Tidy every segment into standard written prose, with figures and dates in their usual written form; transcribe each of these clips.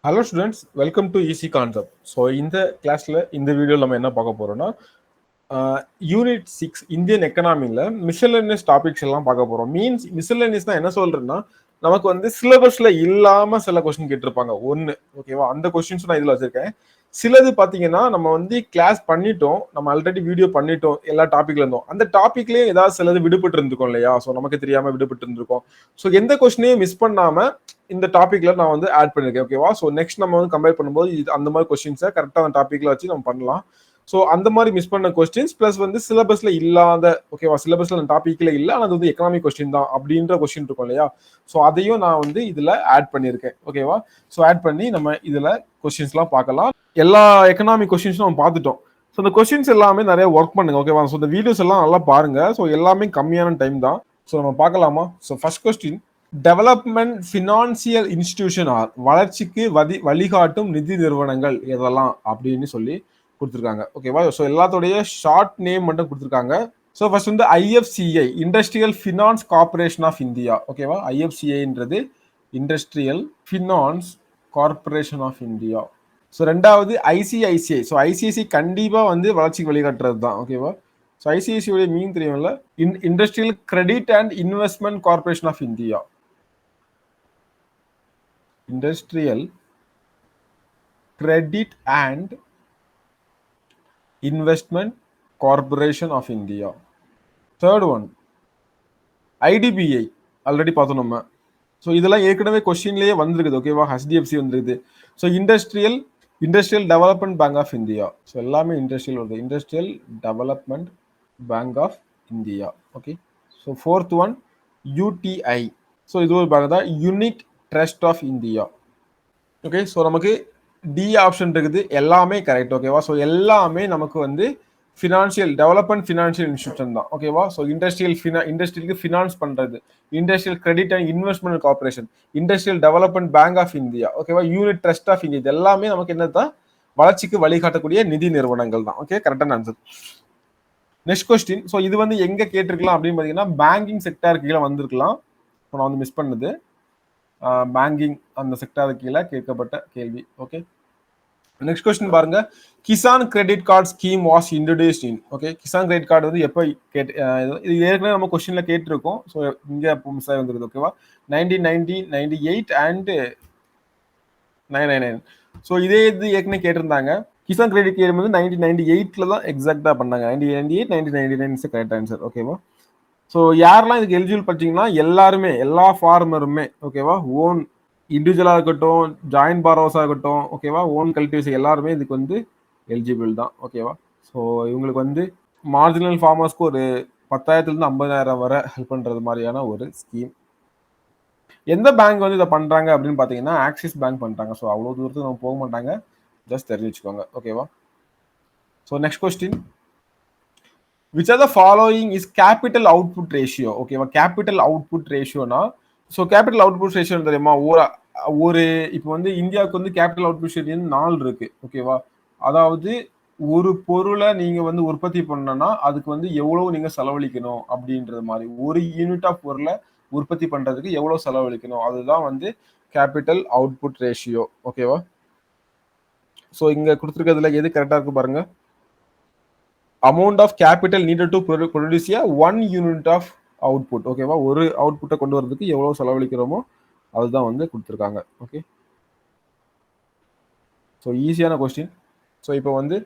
Hello students, welcome to easy concept. So இந்த கிளாஸில் இந்த வீடியோவில் நம்ம என்ன பார்க்க போகிறோம்னா யூனிட் 6 இந்தியன் எக்கனாமியில் மிஸ்செல்லனியஸ் டாபிக்ஸ் எல்லாம் பார்க்க போகிறோம். மீன்ஸ் மிஸ்செல்லனியஸ்னா என்ன சொல்கிறேன்னா, நமக்கு வந்து சிலபஸில் இல்லாமல் சில கொஸ்டின் கேட்டிருப்பாங்க ஒன்று, ஓகேவா? அந்த கொஸ்டின்ஸ் நான் இதில் வச்சுருக்கேன். சிலது பார்த்தீங்கன்னா நம்ம வந்து கிளாஸ் பண்ணிட்டோம், நம்ம ஆல்ரெடி வீடியோ பண்ணிட்டோம் எல்லா டாப்பிக்ல இருந்தோம். அந்த டாப்பிக்லேயே ஏதாவது சிலது விடுபட்டு இருந்திருக்கும் இல்லையா? ஸோ நமக்கு தெரியாமல் விடுபட்டு இருந்திருக்கும். ஸோ எந்த கொஸ்டினையும் மிஸ் பண்ணாமல் இந்த டாபிக்ல நான் வந்து ஆட் பண்ணிருக்கேன், ஓகேவா? ஸோ நெக்ஸ்ட் நம்ம வந்து கம்பேர் பண்ணும்போது அந்த மாதிரி கொஸ்டின்ஸை கரெக்டாக அந்த டாப்பிக்ல வச்சு நம்ம பண்ணலாம். ஸோ அந்த மாதிரி மிஸ் பண்ண கொஸ்டின்ஸ் பிளஸ் வந்து சிலபஸ்ல இல்லாத, ஓகேவா, சிலபஸ்ல அந்த டாபிக்ல இல்லை ஆனால் அது வந்து எக்கனாமிக் கொஸ்டின் தான் அப்படின்ற கொஸ்டின் இருக்கும் இல்லையா? ஸோ அதையும் நான் வந்து இதுல ஆட் பண்ணியிருக்கேன், ஓகேவா? ஸோ ஆட் பண்ணி நம்ம இதுல கொஸ்டின்ஸ்லாம் பார்க்கலாம். எல்லா எக்கனாமிக் கொஸ்டின்ஸும் நம்ம பார்த்துட்டோம். ஸோ இந்த கொஸ்டின்ஸ் எல்லாமே நிறைய ஒர்க் பண்ணுங்க, ஓகேவா? ஸோ இந்த வீடியோஸ் எல்லாம் நல்லா பாருங்க. ஸோ எல்லாமே கம்மியான டைம் தான். ஸோ நம்ம பார்க்கலாமா? So first question, development financial institution R வளர்ச்சிக்கு வழிகாட்டும் நிதி நிறுவனங்கள் எதெல்லாம் அப்படின்னு சொல்லி கொடுத்துருக்காங்க, ஓகேவா? ஸோ எல்லாத்தோடைய ஷார்ட் நேம் மட்டும் கொடுத்துருக்காங்க. ஸோ ஃபர்ஸ்ட் வந்து IFCI, industrial finance corporation of India, ஓகேவா? ஐஎஃப்சிஐன்றது industrial finance corporation of India. So ரெண்டாவது ஐசிஐசிஐ. ஸோ ஐசிஐசிஐ கண்டிப்பாக வந்து வளர்ச்சிக்கு வழிகாட்டுறது தான், ஓகேவா? ஸோ ஐசிஐசிஐ மீன் தெரியும்ல, industrial credit and investment corporation of India. Industrial credit and investment corporation of India. Third one IDBI, already பார்த்தோம் நம்ம. ஸோ இதெல்லாம் ஏற்கனவே கொஸ்டின்லேயே வந்திருக்குது, ஓகேவா? ஹெச்டிஎஃப்சி வந்துருக்குது. So industrial development bank of India. So எல்லாமே இண்டஸ்ட்ரியல் வருது, industrial development bank of India, okay. So fourth one UTI. So இது ஒரு பேங்க் தான், unit trust of India, okay. So நமக்கு டி ஆப்ஷன் இருக்குது, எல்லாமே கரெக்ட், ஓகேவா? ஸோ எல்லாமே நமக்கு வந்து ஃபினான்ஷியல் டெவலப்மெண்ட் ஃபினான்ஷியல் இன்ஸ்டியூஷன் தான், ஓகேவா? ஸோ இண்டஸ்ட்ரியலுக்கு ஃபினான்ஸ் பண்றது, industrial credit and investment corporation, industrial development bank of India, ஓகேவா? Unit trust of India. இது எல்லாமே நமக்கு என்னதான் வளர்ச்சிக்கு வழிகாட்டக்கூடிய நிதி நிறுவனங்கள் தான், ஓகே. கரெக்டான ஆன்சர். Next question. ஸோ இது வந்து எங்க கேட்டிருக்கலாம் அப்படின்னு பார்த்தீங்கன்னா, பேங்கிங் செக்டார் கீழே வந்திருக்கலாம். ஸோ நான் வந்து மிஸ் பண்ணது பேங்கிங் அந்த செக்டார் கீழே கேட்கப்பட்ட கேள்வி, ஓகே. நெக்ஸ்ட் கொஸ்டின் பாருங்க, Kisan credit card scheme was introduced in, okay. Kisan credit card வந்து எப்போ இது ஏற்கனவே நம்ம கொஸ்டின்ல கேட்டிருக்கோம். ஸோ இங்கே மிஸ் ஆகி வந்துருது, ஓகேவா? 1990, 98 அண்ட் 999. ஸோ இதே இது ஏற்கனவே கேட்டிருந்தாங்க. கிசான் கிரெடிட் கார்டு வந்து 1998 தான் எக்ஸாக்டா பண்ணாங்க. 1998, 1999 கரெக்ட் ஆன்சர், ஓகேவா? ஸோ யாரெல்லாம் இதுக்கு எலிஜிபிள் பார்த்தீங்கன்னா, எல்லாருமே, எல்லா ஃபார்மருமே, ஓகேவா? ஓன் இண்டிவிஜுவலாக இருக்கட்டும், ஜாயின்ட் பாரோஸாக இருக்கட்டும், ஓகேவா? ஓன் கல்டிவேஷன் எல்லாருமே இதுக்கு வந்து எலிஜிபிள் தான், ஓகேவா? ஸோ இவங்களுக்கு வந்து மார்ஜினல் ஃபார்மர்ஸ்க்கு ஒரு 10,000 50,000 வரை ஹெல்ப் பண்ணுறது மாதிரியான ஒரு ஸ்கீம். எந்த பேங்க் வந்து இதை பண்ணுறாங்க அப்படின்னு பார்த்தீங்கன்னா, ஆக்சிஸ் பேங்க் பண்ணுறாங்க. ஸோ அவ்வளோ தூரத்துக்கு நம்ம போக மாட்டாங்க, ஜஸ்ட் தெரிஞ்சு வச்சுக்கோங்க, ஓகேவா? So next question, which are the following is capital output ratio, ஓகேவா? கேபிட்டல் அவுட்புட் ரேஷியோனா, ஸோ கேபிட்டல் அவுட்புட் ரேஷியோ தெரியுமா? ஒரு இப்போ வந்து இந்தியாவுக்கு வந்து கேபிட்டல் அவுட்புட் ரேஷியோ 4 இருக்கு, ஓகேவா? அதாவது ஒரு பொருளை நீங்க வந்து உற்பத்தி பண்ணனா அதுக்கு வந்து எவ்வளவு நீங்க செலவழிக்கணும் அப்படின்றது மாதிரி, ஒரு யூனிட் ஆஃப் பொருளை உற்பத்தி பண்றதுக்கு எவ்வளவு செலவழிக்கணும், அதுதான் வந்து கேபிட்டல் அவுட்புட் ரேஷியோ, ஓகேவா? ஸோ இங்க கொடுத்துருக்கிறதுல எது கரெக்டா இருக்கு பாருங்க. amount of capital needed to produce a 1 unit of output, ஓகேவா? ஒரு அவுட்புட்டை கொண்டு வரதுக்கு எவ்வளவு செலவழிக்கிறோமோ அதுதான் வந்து கொடுத்துருக்காங்க, ஓகே. ஸோ ஈஸியான கொஸ்டின். ஸோ இப்போ வந்து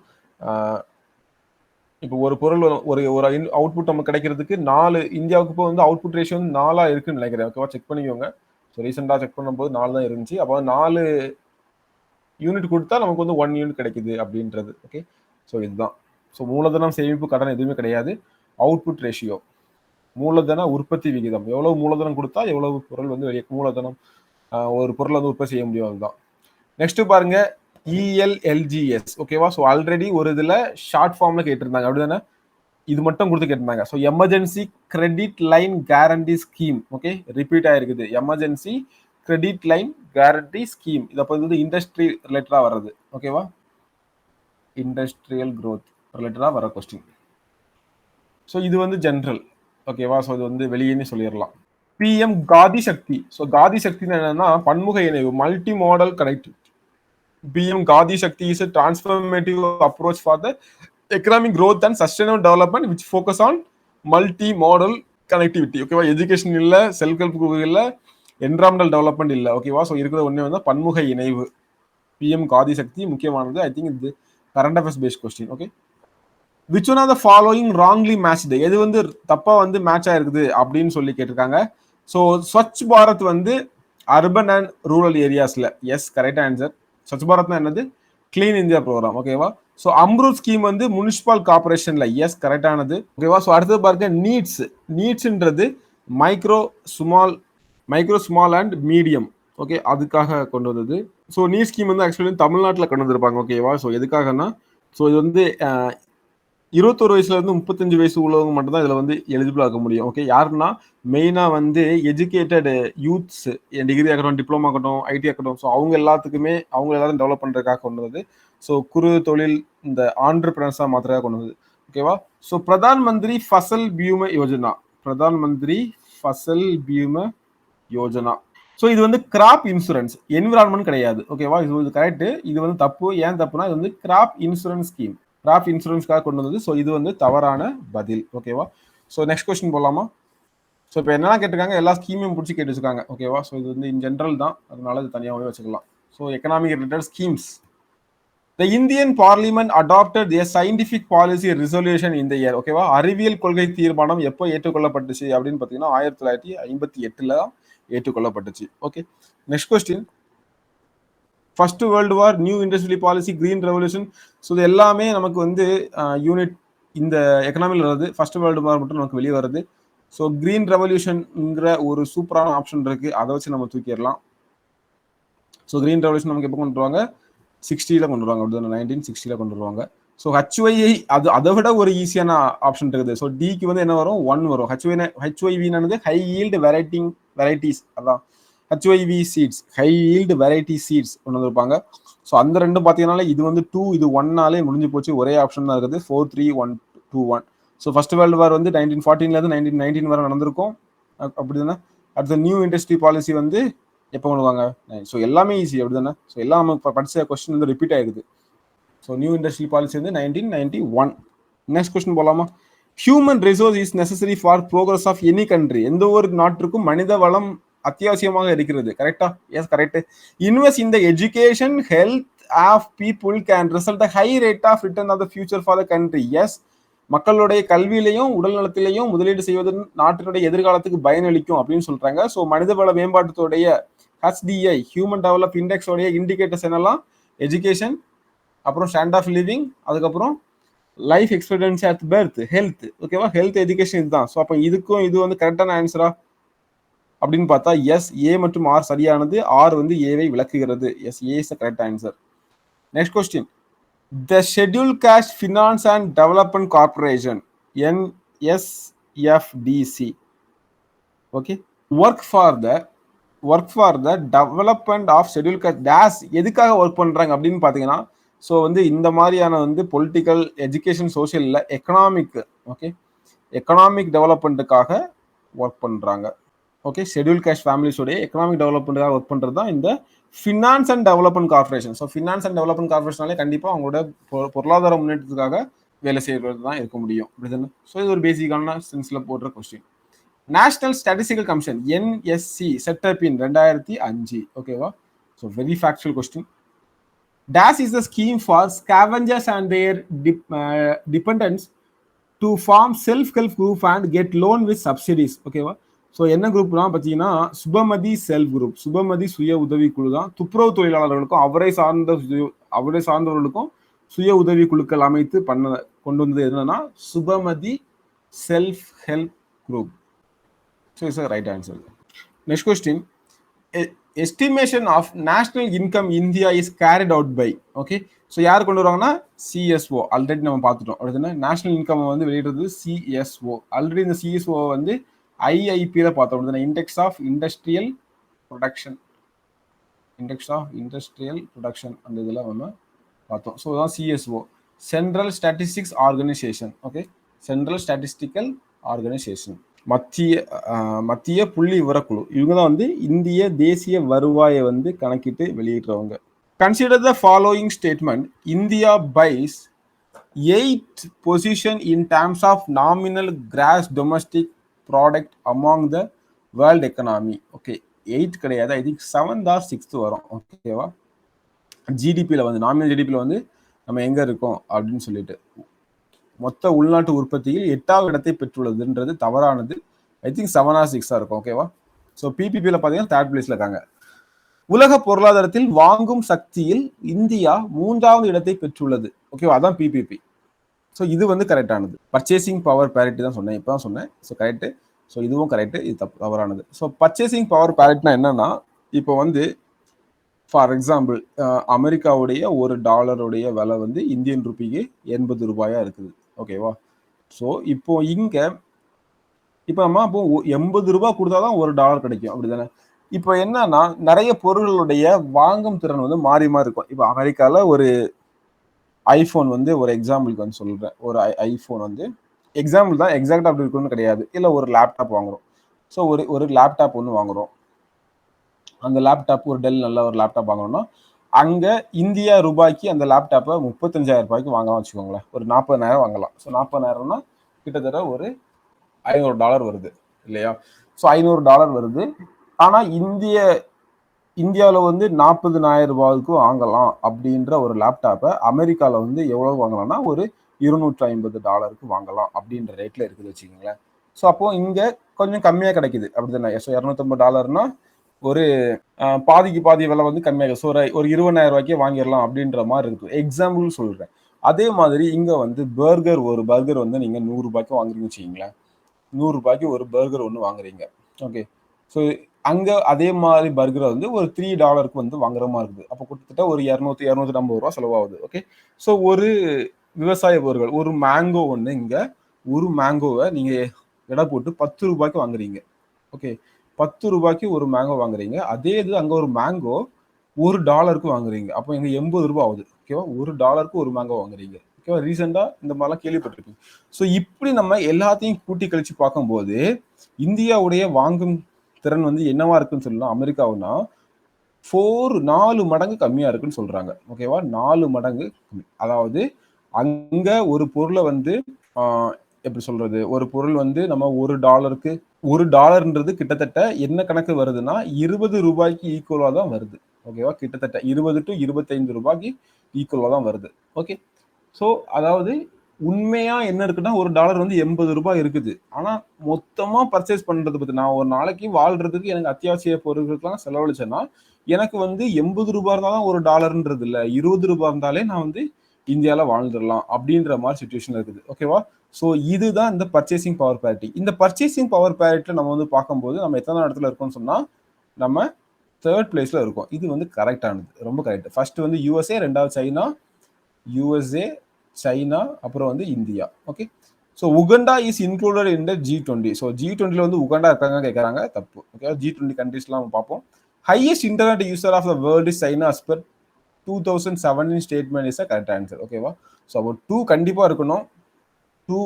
இப்போ ஒரு பொருள் ஒரு ஒரு அவுட்புட் நமக்கு கிடைக்கிறதுக்கு 4, இந்தியாவுக்கு இப்போ வந்து அவுட்புட் ரேஷியோ வந்து 4 இருக்குன்னு நினைக்கிறேன், ஓகேவா? செக் பண்ணிக்கோங்க. ஸோ ரீசெண்டாக செக் பண்ணும்போது 4 தான் இருந்துச்சு. அப்போ 4 யூனிட் கொடுத்தா நமக்கு வந்து 1 யூனிட் கிடைக்குது அப்படின்றது, ஓகே. ஸோ இதுதான். ஸோ மூலதனம், சேமிப்பு, கடன் எதுவுமே கிடையாது. அவுட்புட் ரேஷியோ, மூலதன உற்பத்தி விகிதம், எவ்வளவு மூலதனம் கொடுத்தா எவ்வளவு பொருள் வந்து வெளியே மூலதனம் ஒரு பொருளை வந்து உற்பத்தி செய்ய முடியும், அதுதான். நெக்ஸ்ட் பாருங்க, ELLGS, ஓகேவா? ஸோ ஆல்ரெடி ஒரு இதுல ஷார்ட் ஃபார்ம்ல கேட்டிருந்தாங்க, அப்படிதானே? இது மட்டும் கொடுத்து கேட்டிருந்தாங்க. So emergency credit line guarantee scheme, okay. Repeat ஆயிருக்குது, emergency credit line guarantee scheme. இதை வந்து இண்டஸ்ட்ரி ரிலேட்டடா வர்றது, ஓகேவா? இண்டஸ்ட்ரியல் க்ரோத் ரிலேட்டடா வர கொஸ்டின். ஸோ இது வந்து ஜென்ரல், ஓகேவா? ஸோ இது வந்து வெளியேன்னு சொல்லிடலாம். PM காதி சக்தி. ஸோ காதி சக்தி என்னன்னா பன்முக இணைவு, multi model connectivity, PM Gadi Shakti is a transformative approach for the economic growth and sustainable development which focus on multi-modal connectivity. ஓகேவா, எஜுகேஷன் இல்ல, செல்ஃப் ஹெல்ப் இல்ல, என்விரான்மெண்டல் டெவலப்மெண்ட் இல்ல. ஓகேவா, ஸோ இருக்கிற ஒண்ணே வந்து பன்முக இணைவு. PM காதி சக்தி முக்கியமானது. ஐ திங்க் இது current affairs based question. Okay, which one of the following wrongly matched, எது வந்து தப்பா வந்து மேட்ச் ஆயிருக்குது அப்படின்னு சொல்லி கேட்டிருக்காங்க. ஸோ ஸ்வச் பாரத் வந்து அர்பன் அண்ட் ரூரல் ஏரியாஸ்ல, எஸ் கரெக்ட் ஆன்சர். ஸ்வச் பாரத்னா என்னது? Clean India programme. ஓகேவா, ஸோ அம்ருத் ஸ்கீம் வந்து முனிசிபல் கார்பரேஷன்ல, எஸ் கரெக்டானது. ஓகேவா, ஸோ அடுத்தது பாருங்க நீட்ஸ். நீட்ஸ்ன்றது micro small and medium. Okay, அதுக்காக கொண்டு வந்தது. ஸோ நீட் ஸ்கீம் வந்து ஆக்சுவலி தமிழ்நாட்டில் கொண்டு வந்திருப்பாங்க. ஓகேவா, ஸோ எதுக்காகனா, ஸோ இது வந்து 21 வயசுல இருந்து 35 வயசு உள்ளவங்க மட்டும் தான் இதுல வந்து எலிஜிபிள் ஆக முடியும். ஓகே, யாருன்னா மெயினா வந்து எஜுகேட்டட் யூத்ஸ், டிகிரி ஆகட்டும், டிப்ளமா ஆகட்டும், ஐடி ஆகட்டும், ஸோ அவங்க எல்லாத்துக்குமே அவங்க எல்லாரும் டெவலப் பண்றதுக்காக கொண்டு வந்தது. ஸோ குறு தொழில் இந்த ஆண்டர்பிரினர்ஸா மாத்திரக்காக கொண்டு வந்தது. ஓகேவா, ஸோ பிரதான் மந்திரி ஃபசல் பீமா யோஜனா, பிரதான் மந்திரி ஃபசல் பீமா யோஜனா. ஸோ இது வந்து கிராப் இன்சூரன்ஸ், என்விரான்மெண்ட் கிடையாது. ஓகேவா, இது கரெக்ட். இது வந்து தப்பு. ஏன் தப்புனா இது வந்து கிராப் இன்சூரன்ஸ் ஸ்கீம், கிராப் இன்சூரன்ஸ்க்காக கொண்டு வந்தது. ஸோ இது வந்து தவறான பதில். ஓகேவா, ஸோ நெக்ஸ்ட் கொஸ்டின் போகலாமா? ஸோ இப்போ என்ன கேட்டிருக்காங்க, எல்லா ஸ்கீமையும் பிடிச்சி கேட்டு வச்சிருக்காங்க. ஓகேவா, ஸோ இது வந்து இன் ஜென்ரல் தான், அதனால இது தனியாகவே வச்சுக்கலாம். So economic related schemes. The Indian Parliament adopted a scientific policy resolution in the year. ஓகேவா, அறிவியல் கொள்கை தீர்மானம் எப்போ ஏற்றுக்கொள்ளப்பட்டுச்சு அப்படின்னு பார்த்தீங்கன்னா 1958 ஏற்றுக்கொள்ளப்பட்டுச்சு. Okay, next question. First world war, new industrial policy, green revolution. So இது எல்லாமே நமக்கு வந்து யூனிட் இந்த எக்கனாமியில் வருது. ஃபர்ஸ்ட் வேர்ல்டு வார் மட்டும் நமக்கு வெளியே வருது. ஸோ கிரீன் ரெவல்யூஷன்ங்கிற ஒரு சூப்பரான ஆப்ஷன் இருக்கு, அதை வச்சு நம்ம தூக்கிடலாம். ஸோ கிரீன் ரெவல்யூஷன் நமக்கு எப்போ கொண்டு வருவாங்க? 60ல கொண்டு வருவாங்க. அப்படி 1960ல கொண்டு வருவாங்க. ஸோ HYI அதை விட ஒரு ஈஸியான ஆப்ஷன் இருக்குது. ஸோ டிக்கு வந்து என்ன வரும்? 1 வரும். HYV ஹை ஈல்டு வெரைட்டிஸ், அதான் HYV seeds, high yield variety seeds கொண்டு வந்திருப்பாங்க. ஸோ அந்த ரெண்டும் பார்த்தீங்கன்னா இது வந்து 2, இது 1நாலே முடிஞ்சு போச்சு. ஒரே ஆப்ஷன் தான் இருக்குது, 4, 3, 1, 2, 1. ஸோ ஃபர்ஸ்ட் வேர்ல்டு வார் வந்து 1914லேருந்து 1919 வரை நடந்திருக்கும். அப்படி தானே. அடுத்த நியூ இண்டஸ்ட்ரி பாலிசி வந்து எப்போ கொண்டுவாங்க? ஸோ எல்லாமே ஈஸி, அப்படி தானே. ஸோ எல்லாம் நம்ம படிச்ச கொஸ்டின் வந்து ரிப்பீட் ஆகிடுது. ஸோ நியூ இண்டஸ்ட்ரி பாலிசி வந்து 1991. நெக்ஸ்ட் கொஸ்டின் போகலாமா? Human resource is necessary for progress of any country. எந்த ஒரு நாட்டிற்கும் மனித வளம் அத்தியாவசியமாக இருக்கிறது. கரெக்டா? Yes correct. Invest in the education health of people can result the high rate of return of the future for the country. Yes, மக்களுடைய கல்வியிலையும் உடல் நலத்திலையும் முதலீடு செய்வதன் நாட்டினுடைய எதிர்காலத்துக்கு பயனளிக்கும் அப்படின்னு சொல்றாங்க. ஸோ மனிதவள மேம்பாட்டுடைய HDI, ஹியூமன் டெவலப் இண்டெக்ஸோடைய இண்டிகேட்டர்ஸ் என்னெல்லாம்? எஜுகேஷன், அப்புறம் ஸ்டாண்ட் ஆஃப் லிவிங், அதுக்கப்புறம் life expectancy at birth, health. ஓகேவா, ஹெல்த் எஜுகேஷன் இதுதான். ஸோ அப்போ இதுக்கும் இது வந்து கரெக்டான ஆன்சரா அப்படின்னு பார்த்தா எஸ், ஏ மற்றும் ஆர் சரியானது. ஆர் வந்து ஏவை விளக்குகிறது. Yes, A is the correct answer. Next question. The Scheduled Caste Finance and Development Corporation, NSFDC, okay, work for the development of scheduled caste. டேஸ் எதுக்காக ஒர்க் பண்றாங்க அப்படின்னு பார்த்தீங்கன்னா, ஸோ வந்து இந்த மாதிரியான வந்து பொலிட்டிக்கல், எஜுகேஷன், சோஷியல் இல்லை, எக்கனாமிக், ஓகே, எக்கனாமிக் டெவலப்மெண்ட்டுக்காக ஒர்க் பண்றாங்க. ஓகே, ஷெட்யூல் கேஸ்ட் ஃபேமிலிஸோடைய எக்கனாமிக் டெவலப்மெண்ட்டுக்காக ஒர்க் பண்றது தான் இந்த finance and development corporation. So finance and development கார்பரேஷனாலே கண்டிப்பாக அவங்களோட பொருளாதார முன்னேற்றத்துக்காக வேலை செய்வது தான் இருக்க முடியும். அப்படிதானே. ஸோ இது ஒரு பேசிக்கான சென்ஸ்ல போடுற question. National statistical commission, NSC, setup in 2005. ஓகேவா, so very factual question. DAS is the scheme for scavengers and their dependents to form self-help group and get loan with subsidies. ஓகேவா, ஸோ என்ன குரூப்லாம் பார்த்தீங்கன்னா Subhamathi self group, Subhamathi சுய உதவி குழு தான். துப்புரவு தொழிலாளர்களுக்கும் அவரை சார்ந்தவர்களுக்கும் சுய உதவி குழுக்கள் அமைத்து கொண்டு வந்தது என்னன்னா Subhamati self help group. So it's right answer. Next question. Estimation of national income India is carried out by. Okay, so யார் கொண்டு வருவாங்கன்னா CSO. ஆல்ரெடி நம்ம பார்த்துட்டோம். அப்படின்னா நேஷனல் இன்கம் வந்து வெளியிடுறது CSO. ஆல்ரெடி இந்த CSO வந்து IIP-ல பார்த்தோம், இண்டெக்ஸ் ஆஃப் இண்டஸ்ட்ரியல் ப்ரொடக்ஷன், அந்த இதில் நம்ம பார்த்தோம். ஸோ தான் CSO, central statistics organisation. Okay, central statistical organisation, மத்திய புள்ளி விவரக்குழு. இவங்க தான் வந்து இந்திய தேசிய வருவாயை வந்து கணக்கிட்டு வெளியிடுறவங்க. Consider the following statement: India buys 8th position in terms of nominal gross domestic product among the world economy. Okay, 8 கிடையாது, I think 7th or 6th வரும். ஓகேவா, ஜிடிபியில் வந்து நாமினல் ஜிடிபியில் வந்து நம்ம எங்க இருக்கோம் அப்படின்னு சொல்லிட்டு, மொத்த உள்நாட்டு உற்பத்தியில் 8வது இடத்தை பெற்றுள்ளதுன்றது தவறானது. ஐ திங்க் 7 or 6 இருக்கும். ஓகேவா, ஸோ பிபிபியில் பார்த்தீங்கன்னா 3rd பிளேஸ்ல இருக்காங்க. உலக பொருளாதாரத்தில் வாங்கும் சக்தியில் இந்தியா 3வது இடத்தை பெற்றுள்ளது. ஓகேவா, அதான் பிபிபி. ஸோ இது வந்து கரெக்டானது. பர்ச்சேசிங் பவர் பேரிட்டி தான் சொன்னேன், இப்போ தான் சொன்னேன். So correct. ஸோ இதுவும் கரெக்டு, இது தவறானது. ஸோ பர்ச்சேசிங் பவர் பேரிட்டினா என்னன்னா, இப்போ வந்து ஃபார் எக்ஸாம்பிள் அமெரிக்காவுடைய $1 விலை வந்து இந்தியன் ருபிக்கு 80 ரூபாயா இருக்குது. ஓகேவா, ஸோ இப்போ இங்க இப்போ நம்ம அப்போ 80 ரூபாய் கொடுத்தாதான் $1 கிடைக்கும், அப்படிதானே? இப்போ என்னன்னா, நிறைய பொருள்களுடைய வாங்கும் திறன் வந்து மாறி மாறி இருக்கும். இப்போ அமெரிக்கால ஒரு ஐபோன் வந்து ஒரு எக்ஸாம்பிளுக்கு வந்து சொல்றேன், ஒரு ஐபோன் வந்து எக்ஸாம்பிள் தான், எக்ஸாக்டா அப்படி இருக்குன்னு கிடையாது. இல்லை ஒரு லேப்டாப் வாங்குறோம். ஸோ ஒரு லேப்டாப் ஒன்று வாங்குறோம். அந்த லேப்டாப் ஒரு டெல் நல்ல ஒரு லேப்டாப் வாங்கணும்னா அங்கே இந்தியா ரூபாய்க்கு அந்த லேப்டாப்பை 35,000 ரூபாய்க்கு வாங்கலாம் வச்சுக்கோங்களேன். ஒரு 40,000 வாங்கலாம். ஸோ 40,000னா கிட்டத்தட்ட ஒரு $500 வருது இல்லையா? ஸோ $500 வருது. ஆனால் இந்தியாவில் வந்து 40,000 ரூபாய்க்கு வாங்கலாம் அப்படின்ற ஒரு லேப்டாப்பை அமெரிக்காவில் வந்து எவ்வளோ வாங்கலாம்னா ஒரு $250 வாங்கலாம் அப்படின்ற ரேட்டில் இருக்குது வச்சுக்கோங்களேன். ஸோ அப்போ இங்கே கொஞ்சம் கம்மியாக கிடைக்குது, அப்படிதானே? ஸோ $250 ஒரு பாதிக்கு பாதி விலை வந்து கம்மியாக, ஸோ ஒரு 20,000 ரூபாய்க்கே வாங்கிடலாம் அப்படின்ற மாதிரி இருக்குது. எக்ஸாம்பிள் சொல்கிறேன். அதே மாதிரி இங்கே வந்து ஒரு பர்கர் வந்து நீங்கள் 100 ரூபாய்க்கு வாங்குறீங்கன்னு வச்சுக்கிங்களேன். 100 ரூபாய்க்கு ஒரு பர்கர் ஒன்று வாங்குறீங்க. ஓகே, ஸோ அங்கே அதே மாதிரி பர்கரை வந்து ஒரு $3 வந்து வாங்குற மாதிரி இருக்குது. அப்போ கிட்டத்தட்ட ஒரு 250 ரூபா செலவாகுது. ஓகே, ஸோ ஒரு விவசாய பொருட்கள், ஒரு மேங்கோ ஒன்று, இங்கே ஒரு மேங்கோவை நீங்கள் எடை போட்டு 10 ரூபாய்க்கு வாங்குறீங்க. ஓகே, 10 ரூபாய்க்கு ஒரு மேங்கோ வாங்குறீங்க. அதே இது அங்கே ஒரு மேங்கோ $1 வாங்குறீங்க. அப்போ இங்கே 80 ரூபாய் ஆகுது. ஓகேவா, $1 ஒரு மேங்கோ வாங்குறீங்க. ஓகேவா, ரீசெண்டாக இந்த மாதிரிலாம் கேள்விப்பட்டிருக்கீங்க. ஸோ இப்படி நம்ம எல்லாத்தையும் கூட்டி கழிச்சு பார்க்கும்போது இந்தியாவுடைய வாங்கும் திறன் வந்து என்னவா இருக்குன்னு சொல்லலாம், அமெரிக்காவுனா 4 மடங்கு கம்மியா இருக்குன்னு சொல்றாங்க. ஓகேவா, 4 மடங்கு. அதாவது அங்க ஒரு பொருளை வந்து எப்படி சொல்றது, ஒரு பொருள் வந்து நம்ம $1ன்றது கிட்டத்தட்ட என்ன கணக்கு வருதுன்னா 20 ரூபாய்க்கு ஈக்குவலா தான் வருது. ஓகேவா, கிட்டத்தட்ட 20 to 25 ரூபாய்க்கு ஈக்குவலா தான் வருது. ஓகே, ஸோ அதாவது உண்மையா என்ன இருக்குன்னா $1 வந்து 80 ரூபாய் இருக்குது. ஆனா மொத்தமா பர்ச்சேஸ் பண்றது பத்தி, நான் ஒரு நாளைக்கு வாழ்றதுக்கு எனக்கு அத்தியாவசிய பொருட்களுக்கெல்லாம் செலவழிச்சேன்னா எனக்கு வந்து 80 ரூபாய் இருந்தாலும் $1ன்றது இல்லை, 20 ரூபாய் இருந்தாலே நான் வந்து இந்தியாவில் வாழ்ந்துடலாம் அப்படின்ற மாதிரி சுச்சுவேஷன் இருக்குது. ஓகேவா, ஸோ இதுதான் இந்த பர்ச்சேசிங் பவர் பேரிட்டி. இந்த பர்ச்சேசிங் பவர் பேரிட்டியில் நம்ம வந்து பார்க்கும்போது நம்ம எத்தனை இடத்துல இருக்கோம்னு சொன்னா நம்ம 3rd பிளேஸ்ல இருக்கோம். இது வந்து கரெக்டானது, ரொம்ப கரெக்ட். ஃபர்ஸ்ட் வந்து யூஎஸ்ஏ, 2வது சைனா, யூஎஸ்ஏ, சைனா, அப்புறம் வந்து India. Okay, so Uganda is included in the G20. ஸோ G20ல வந்து உகண்டா இருக்காங்க கேட்குறாங்க, தப்பு. ஓகே, G20 கண்ட்ரீஸ்லாம் பார்ப்போம். Highest internet user of the world is China as per 2017 statement is a correct answer. ஓகேவா, ஸோ அப்போ 2 கண்டிப்பாக இருக்கணும். 2,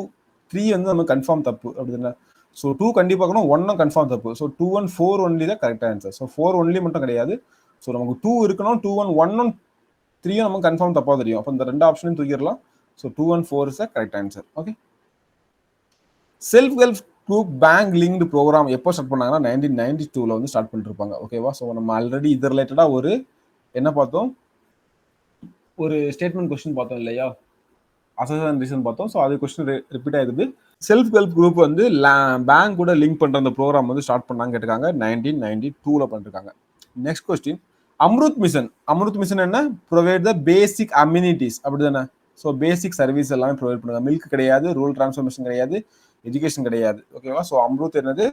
3 வந்து நம்ம கன்ஃபார்ம் தப்பு, அப்படிதானே? ஸோ 2 கண்டிப்பாக இருக்கணும், 1 கன்ஃபார்ம் தப்பு. ஸோ 2 and 4 ஒன்லி தான் கரெக்ட் ஆன்சர். ஸோ 4 ஒன்லி மட்டும் கிடையாது. ஸோ நமக்கு 2 இருக்கணும், 2 and 1 and 3 நமக்கு கன்ஃபார்ம் தப்பா தெரியும். அப்போ இந்த 2 ஆப்ஷனும் தூக்கிடலாம். So 2 and 4 is a correct answer. Okay, self help group bank linked program எப்போ ஸ்டார்ட் பண்ணாங்கன்னா 1992ல வந்து ஸ்டார்ட் பண்ணிருப்பாங்க. ஓகேவா, ஸோ நம்ம ஆல்ரெடி இது ரிலேட்டடாக ஒரு என்ன பார்த்தோம், ஒரு ஸ்டேட்மெண்ட் கொஸ்டின் பார்த்தோம் இல்லையா, அசன் ரீசன் பார்த்தோம். ஸோ அது கொஸ்டின் ரிப்பீட் ஆயிருது. செல்ஃப் ஹெல்ப் குரூப் வந்து பேங்க் கூட லிங்க் பண்ற அந்த ப்ரோக்ராம் வந்து ஸ்டார்ட் பண்ணாங்க கேட்டிருக்காங்க, 1992ல பண்ணிருக்காங்க. நெக்ஸ்ட் கொஸ்டின், அம்ருத் மிஷன் என்ன? ப்ரொவைட் த பேசிக் அம்யூனிட்டிஸ், அப்படிதானே? ஸோ பேசிக் சர்வீஸ் எல்லாமே ப்ரொவைட் பண்ணுங்க. மில்க் கிடையாது, ரூரல் டிரான்ஸ்ஃபர்மேஷன் கிடையாது, எஜுகேஷன் கிடையாது. ஓகேவா, ஸோ அம்ருத் என்னது?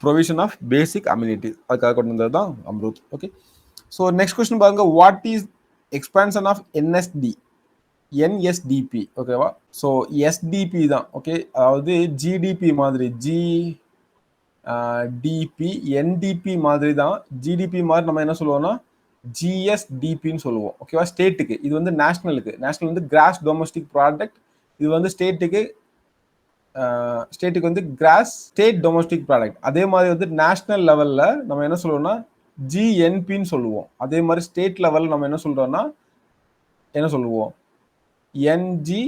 ப்ரொவிஷன் ஆஃப் பேசிக் அம்யூனிட்டிஸ், அதுக்காக கொண்டு வந்தது தான் Amrut. Okay, so next question பாருங்க, what is expansion of NSDP? ஓகேவா, ஸோ எஸ்டிபி தான். ஓகே, அதாவது ஜிடிபி மாதிரி, டிபி என்டிபி மாதிரி தான். ஜிடிபி மாதிரி நம்ம என்ன சொல்லுவோம்னா ஜிஎஸ்டிபின்னு சொல்லுவோம். ஓகேவா, ஸ்டேட்டுக்கு. இது வந்து நேஷனலுக்கு வந்து கிராஸ் டொமஸ்டிக் ப்ராடக்ட். இது வந்து ஸ்டேட்டுக்கு வந்து கிராஸ் ஸ்டேட் டொமஸ்டிக் ப்ராடக்ட். அதே மாதிரி வந்து நேஷனல் லெவல்ல நம்ம என்ன சொல்லுவோம்னா ஜிஎன்பின்னு சொல்லுவோம். அதே மாதிரி ஸ்டேட் லெவல் நம்ம என்ன சொல்றோம்னா என்ன சொல்லுவோம், என்ஜி